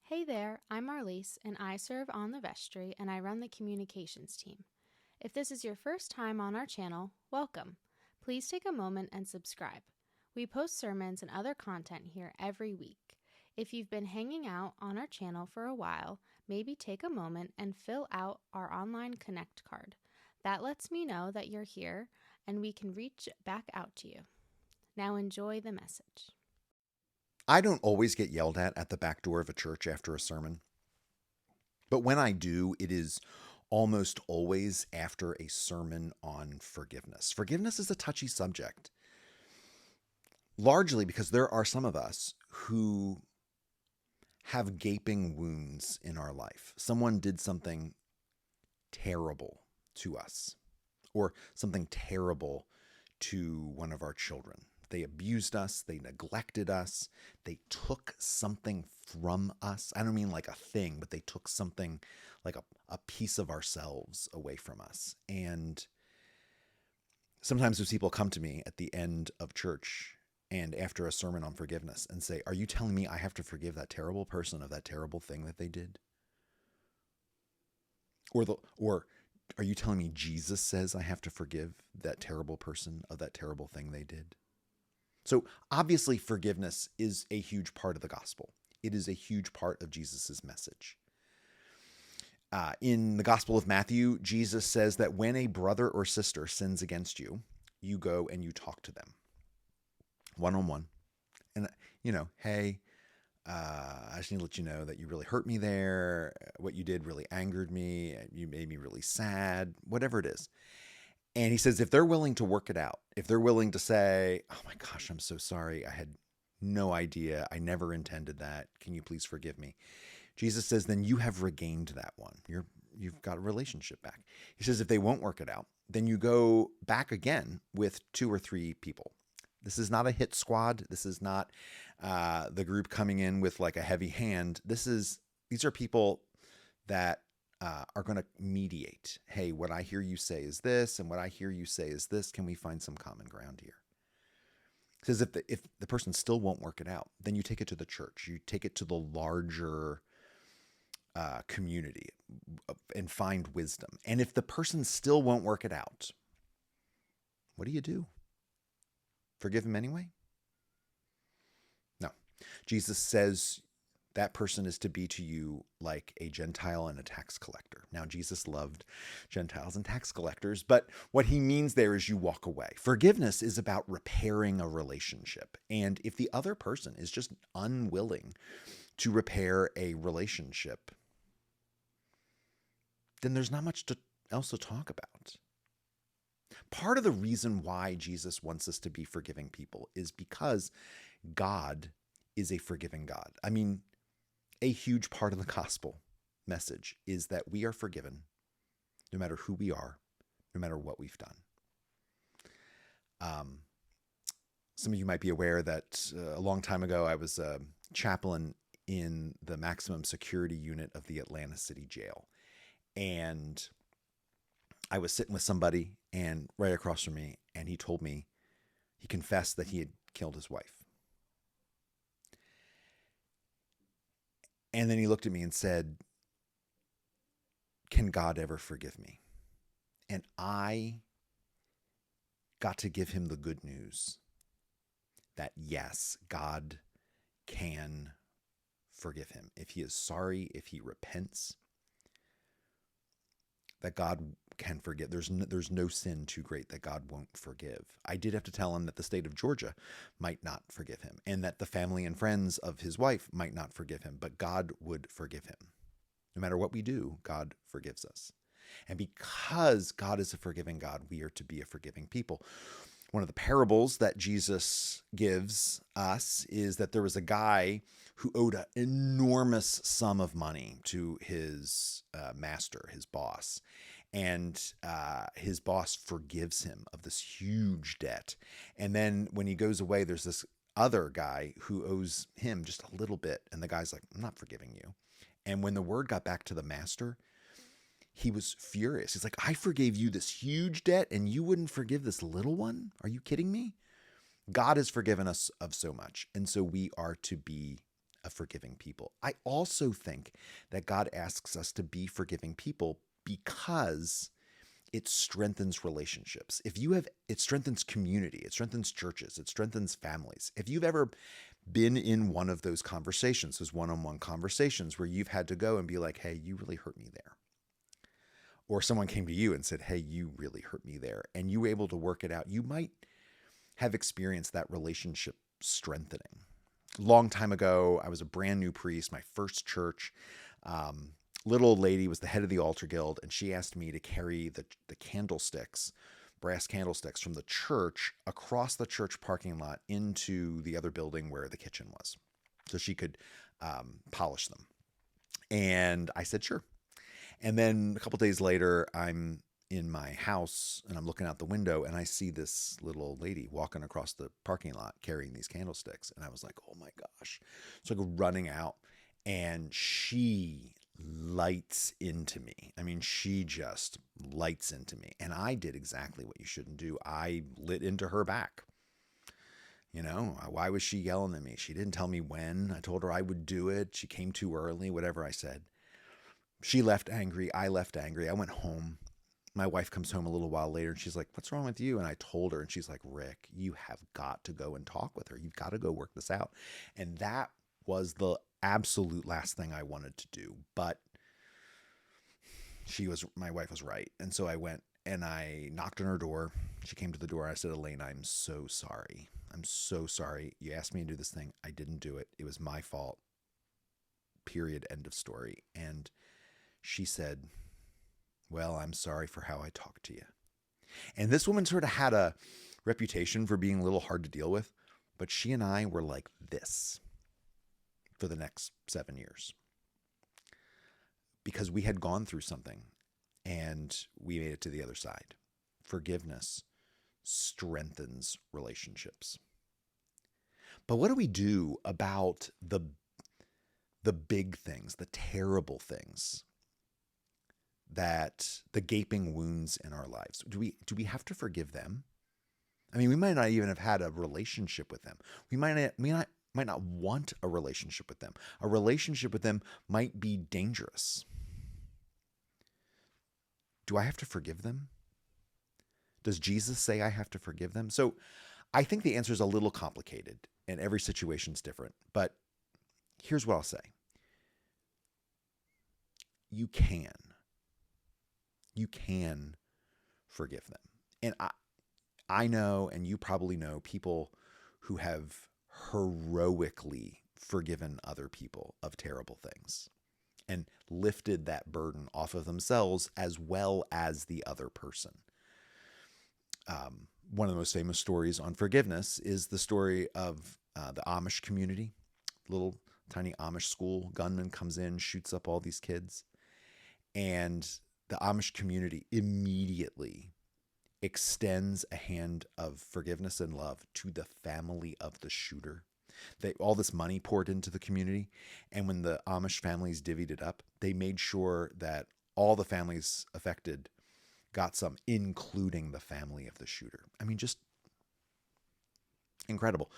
Hey there, I'm Marlise, and I serve on the vestry and I run the communications team. If this is your first time on our channel, welcome. Please take a moment and subscribe. We post sermons and other content here every week. If you've been hanging out on our channel for a while, maybe take a moment and fill out our online Connect card. That lets me know that you're here and we can reach back out to you. Now enjoy the message. I don't always get yelled at the back door of a church after a sermon, but when I do, it is almost always after a sermon on forgiveness. Forgiveness is a touchy subject, largely because there are some of us who have gaping wounds in our life. Someone did something terrible to us, or something terrible to one of our children. They abused us, they neglected us, they took something from us. I don't mean like a thing, but they took something like a piece of ourselves away from us. And sometimes those people come to me at the end of church and after a sermon on forgiveness and say, "Are you telling me I have to forgive that terrible person of that terrible thing that they did? Or are you telling me Jesus says I have to forgive that terrible person of that terrible thing they did?" So obviously, forgiveness is a huge part of the gospel. It is a huge part of Jesus's message. In the Gospel of Matthew, Jesus says that when a brother or sister sins against you, you go and you talk to them one on one. And, hey, I just need to let you know that you really hurt me there. What you did really angered me. You made me really sad, whatever it is. And he says, if they're willing to work it out, if they're willing to say, "Oh my gosh, I'm so sorry. I had no idea. I never intended that. Can you please forgive me?" Jesus says, then you have regained that one. You've got a relationship back. He says, if they won't work it out, then you go back again with 2 or 3 people. This is not a hit squad. This is not the group coming in with like a heavy hand. These are people that are going to mediate. Hey, what I hear you say is this, and what I hear you say is this. Can we find some common ground here? It says if the person still won't work it out, then you take it to the church. You take it to the larger community and find wisdom. And if the person still won't work it out, what do you do? Forgive him anyway? No. Jesus says that person is to be to you like a Gentile and a tax collector. Now, Jesus loved Gentiles and tax collectors, but what he means there is you walk away. Forgiveness is about repairing a relationship. And if the other person is just unwilling to repair a relationship, then there's not much else to talk about. Part of the reason why Jesus wants us to be forgiving people is because God is a forgiving God. I mean, a huge part of the gospel message is that we are forgiven no matter who we are, no matter what we've done. Some of you might be aware that a long time ago, I was a chaplain in the maximum security unit of the Atlanta City Jail. And I was sitting with somebody and right across from me, and he told me, he confessed that he had killed his wife. And then he looked at me and said, "Can God ever forgive me?" And I got to give him the good news that yes, God can forgive him. If he is sorry, if he repents, that God can forgive. There's no sin too great that God won't forgive. I did have to tell him that the state of Georgia might not forgive him, and that the family and friends of his wife might not forgive him, but God would forgive him. No matter what we do, God forgives us. And because God is a forgiving God, we are to be a forgiving people. One of the parables that Jesus gives us is that there was a guy who owed an enormous sum of money to his master, his boss. And his boss forgives him of this huge debt. And then when he goes away, there's this other guy who owes him just a little bit. And the guy's like, "I'm not forgiving you." And when the word got back to the master, he was furious. He's like, "I forgave you this huge debt and you wouldn't forgive this little one? Are you kidding me?" God has forgiven us of so much. And so we are to be of forgiving people. I also think that God asks us to be forgiving people because it strengthens relationships. It strengthens community, it strengthens churches, it strengthens families. If you've ever been in one of those conversations, those one-on-one conversations where you've had to go and be like, hey, you really hurt me there. Or someone came to you and said, hey, you really hurt me there. And you were able to work it out. You might have experienced that relationship strengthening. Long time ago, I was a brand new priest, my first church. Little old lady was the head of the altar guild, and she asked me to carry the candlesticks, brass candlesticks from the church across the church parking lot into the other building where the kitchen was, so she could polish them. And I said, sure. And then a couple days later, I'm in my house and I'm looking out the window and I see this little old lady walking across the parking lot carrying these candlesticks. And I was like, oh my gosh. So I go running out and she lights into me. I mean, she just lights into me. And I did exactly what you shouldn't do. I lit into her back. You know, why was she yelling at me? She didn't tell me when. I told her I would do it. She came too early, whatever I said. She left angry. I left angry. I went home. My wife comes home a little while later and she's like, what's wrong with you? And I told her and she's like, Rick, you have got to go and talk with her. You've got to go work this out. And that was the absolute last thing I wanted to do. But my wife was right. And so I went and I knocked on her door. She came to the door. I said, Elaine, I'm so sorry. I'm so sorry. You asked me to do this thing. I didn't do it. It was my fault. Period. End of story. And she said, well, I'm sorry for how I talked to you. And this woman sort of had a reputation for being a little hard to deal with, but she and I were like this for the next 7 years because we had gone through something and we made it to the other side. Forgiveness strengthens relationships. But what do we do about the big things, the terrible things, that the gaping wounds in our lives? Do we have to forgive them? I mean, we might not even have had a relationship with them. We might not want a relationship with them. A relationship with them might be dangerous. Do I have to forgive them? Does Jesus say I have to forgive them? So I think the answer is a little complicated and every situation's different. But here's what I'll say. You can forgive them. And I know, and you probably know, people who have heroically forgiven other people of terrible things and lifted that burden off of themselves as well as the other person. One of the most famous stories on forgiveness is the story of the Amish community. Little tiny Amish school. Gunman comes in, shoots up all these kids. And the Amish community immediately extends a hand of forgiveness and love to the family of the shooter. All this money poured into the community. And when the Amish families divvied it up, they made sure that all the families affected got some, including the family of the shooter. I mean, just incredible.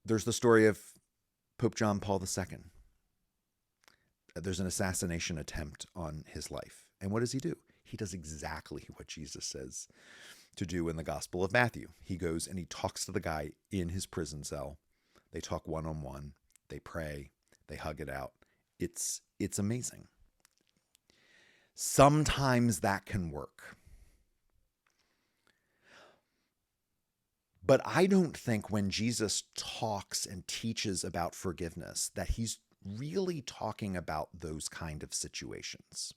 There's the story of Pope John Paul II. There's an assassination attempt on his life. And what does he do? He does exactly what Jesus says to do in the Gospel of Matthew. He goes and he talks to the guy in his prison cell. They talk one-on-one. They pray. They hug it out. It's amazing. Sometimes that can work. But I don't think when Jesus talks and teaches about forgiveness that he's really talking about those kind of situations.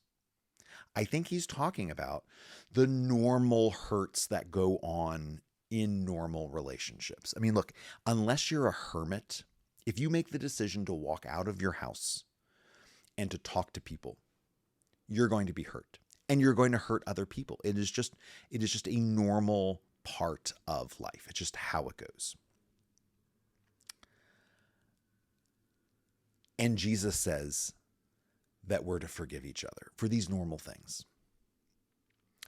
I think he's talking about the normal hurts that go on in normal relationships. I mean, look, unless you're a hermit, if you make the decision to walk out of your house and to talk to people, you're going to be hurt and you're going to hurt other people. It is just a normal part of life. It's just how it goes. And Jesus says that we're to forgive each other for these normal things.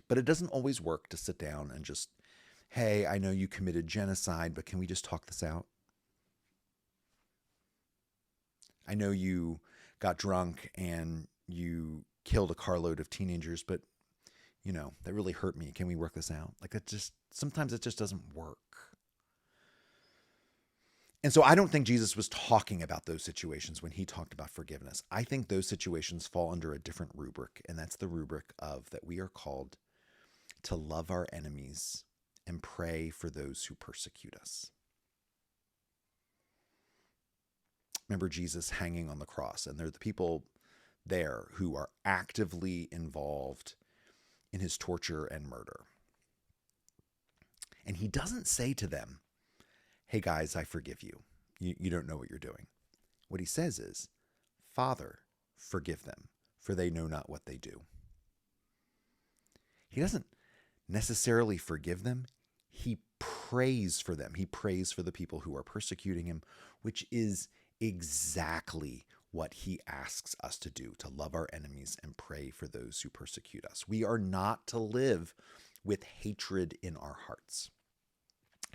But it doesn't always work to sit down and just, hey, I know you committed genocide, but can we just talk this out? I know you got drunk and you killed a carload of teenagers, but that really hurt me. Can we work this out? Like sometimes it just doesn't work. And so I don't think Jesus was talking about those situations when he talked about forgiveness. I think those situations fall under a different rubric, and that's the rubric of that we are called to love our enemies and pray for those who persecute us. Remember Jesus hanging on the cross, and there are the people there who are actively involved in his torture and murder. And he doesn't say to them, hey guys, I forgive you. You don't know what you're doing. What he says is, Father, forgive them, for they know not what they do. He doesn't necessarily forgive them. He prays for them. He prays for the people who are persecuting him, which is exactly what he asks us to do, to love our enemies and pray for those who persecute us. We are not to live with hatred in our hearts.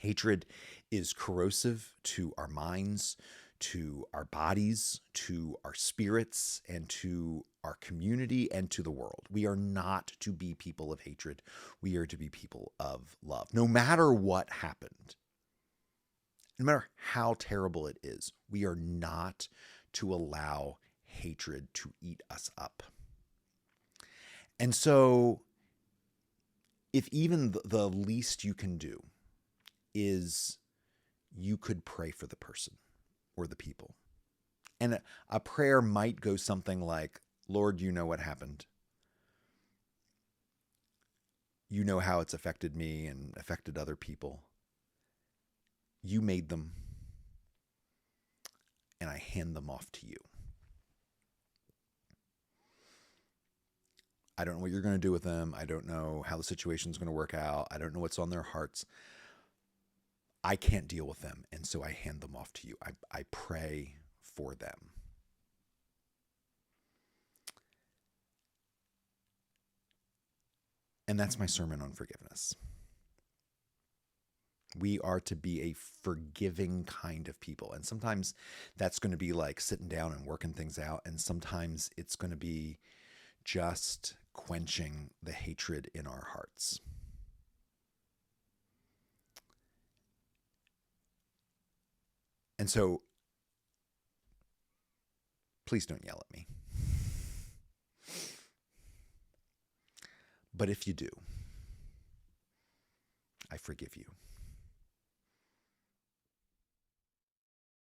Hatred is corrosive to our minds, to our bodies, to our spirits, and to our community and to the world. We are not to be people of hatred. We are to be people of love. No matter what happened, no matter how terrible it is, we are not to allow hatred to eat us up. And so, if even the least you can do is you could pray for the person or the people. And a prayer might go something like, Lord, you know what happened. You know how it's affected me and affected other people. You made them, and I hand them off to you. I don't know what you're going to do with them. I don't know how the situation's going to work out. I don't know what's on their hearts. I can't deal with them, and so I hand them off to you. I pray for them. And that's my sermon on forgiveness. We are to be a forgiving kind of people. And sometimes that's going to be like sitting down and working things out. And sometimes it's going to be just quenching the hatred in our hearts. And so, please don't yell at me. But if you do, I forgive you.